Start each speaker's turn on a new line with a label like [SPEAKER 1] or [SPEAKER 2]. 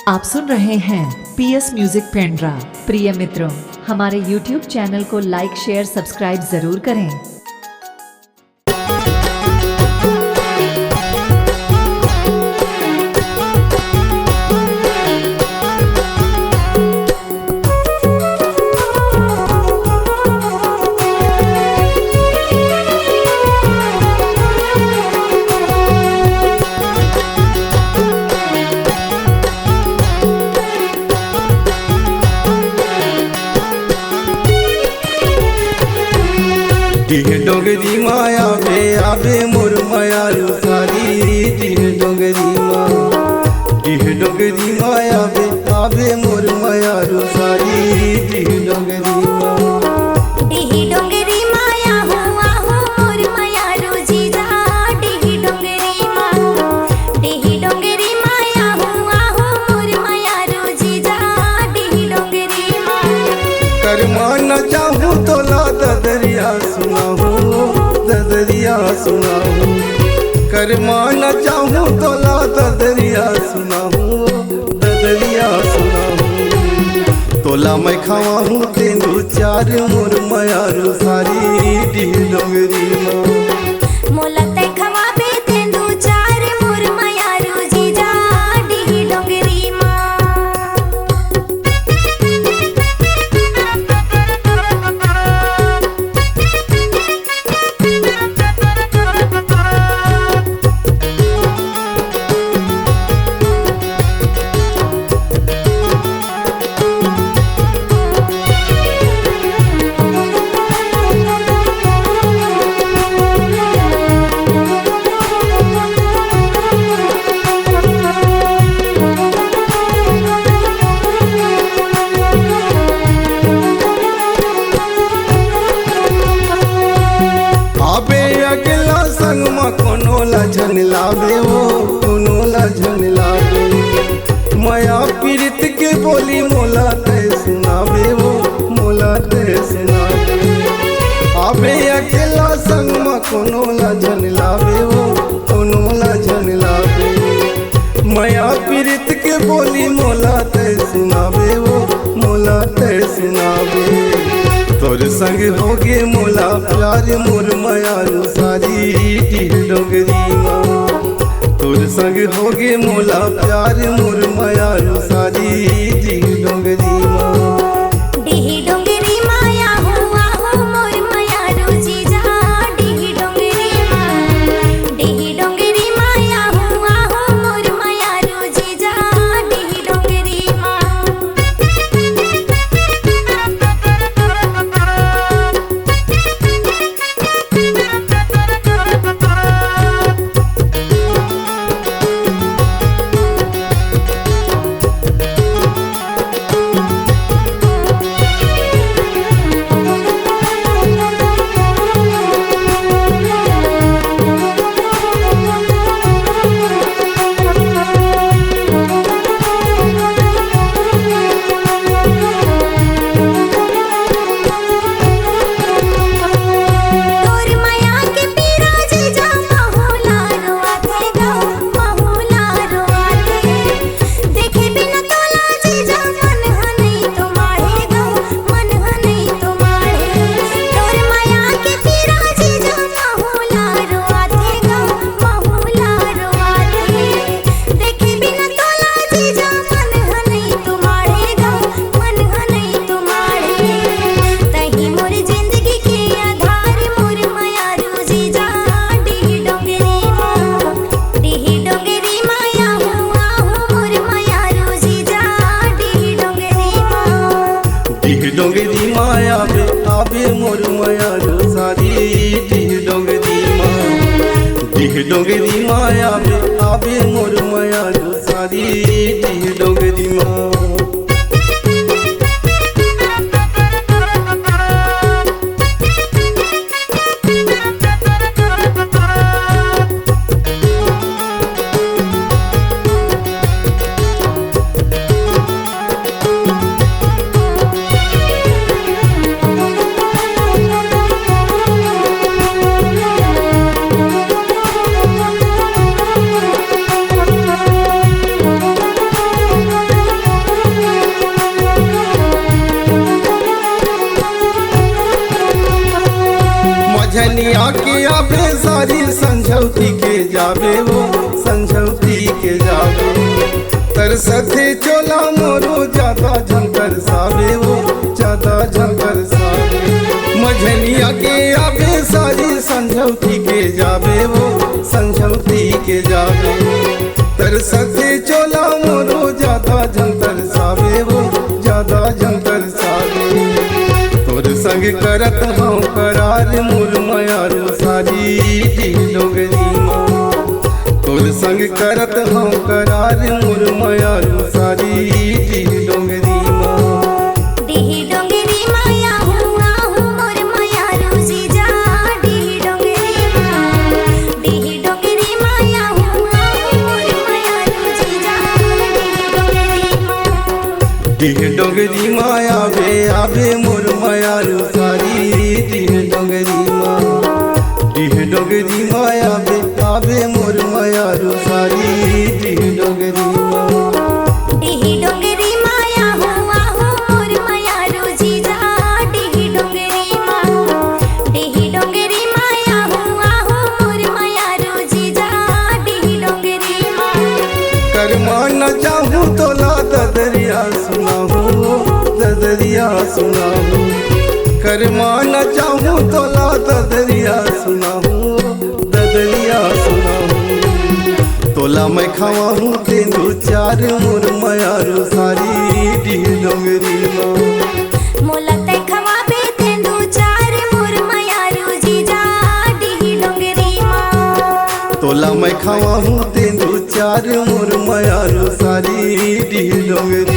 [SPEAKER 1] आप सुन रहे हैं पीएस म्यूजिक पेंड्रा। प्रिय मित्रों, हमारे YouTube चैनल को लाइक शेयर सब्सक्राइब जरूर करें।
[SPEAKER 2] डोगरी माया बे आबे मोर माया सारी डोगरी माया बे आबे मोर माया सारी डोगरी
[SPEAKER 3] माया हुआ हो मोर माया रोजी जा डोगरी माया हुआ हो मोर माया रोजी जा डोगरी
[SPEAKER 2] कर्मा न चाहूँ तो ला दरिया सुनाहूँ दरिया सुनाहूँ कर्मा न चाहूँ तो ला दरिया सुनाहूँ दरिया सुनाहूँ तोला मैं खावा हूँ तेंदू चार मोर माया सारी डोगरी
[SPEAKER 3] मोला ते खवा बे तेंदू चार मोर माया रोजी जा डोगरी
[SPEAKER 2] झन लावे वो कोनोला झन लावे माया पीड़ित के बोली मोला ते सुनावे वो मोला ते सुनावे आबे अकेला संग में कोनोला झन लावे वो कोनोला झन लावे माया पीड़ित के बोली मोला ते सुनावे वो मोला ते सुनावे तोर संग होगे मोला प्यार मोर माया सारी डोगरी तोर संग होगे मोला प्यार मोर माया सारी डोगरी
[SPEAKER 3] माया हुआ हो मोर माया रोजी जा डोगरी माया हुआ हो मोर माया रोजी जा डोगरी
[SPEAKER 2] डोगरी माया बे आबे मोर माया सारी डोगरी माया बे आबे मोर माया सारी डोगरी जाबे वो संझौती के जाबे तरसथे चोला मोरो ज्यादा झंकर साबे वो ज्यादा झंकर साबे मझनिया के आबे सारी संझौती के जाबे वो संझौती के जाबे तरसथे चोला मोरो ज्यादा झंकर साबे वो ज्यादा झंकर साबे तोर संग करत हूँ करार मोर मयारो सारी डोगरी माँ तोर संग करत हूँ करार मोर मयारो सारी डोगरी माँ
[SPEAKER 3] डिही डोंगरी माया हुआ हूँ मोर मयारू जीजा डिही डोंगरी माँ डिही डोंगरी माया हुआ हूँ मोर मयारू जीजा डिही डोंगरी माँ
[SPEAKER 2] डिह डोगरी माया बे आबे मोर मयारू सारी डिह डोगरी माँ डिह डोगरी माया बे आबे मोर मयारू सारी डिह डोगरी माँ
[SPEAKER 3] डिही डोंगरी माया हुआ हूँ मोर मयारू जीजा डिही डोंगरी माँ डिही डोंगरी माया हुआ हूँ मोर मयारू जीजा डिही डोंगरी माँ
[SPEAKER 2] कर्मा न चाहूँ तो ला ददरिया सुनाहूँ ददरिया सुनाहूँ कर्मा न चाहूँ तो ला ददरिया सुनाहूँ ददरिया सुनाहूँ तोला मैं खावा हूँ तेंदू चार मोर मयारू सारी डिह डोगरी माँ
[SPEAKER 3] मोला ते खवाबे तेंदू चार मोर मयारू जीजा डिही डोंगरी माँ
[SPEAKER 2] तोला मैं खावा हूँ तेंदू चार मोर मयारू सारी डिह डोगरी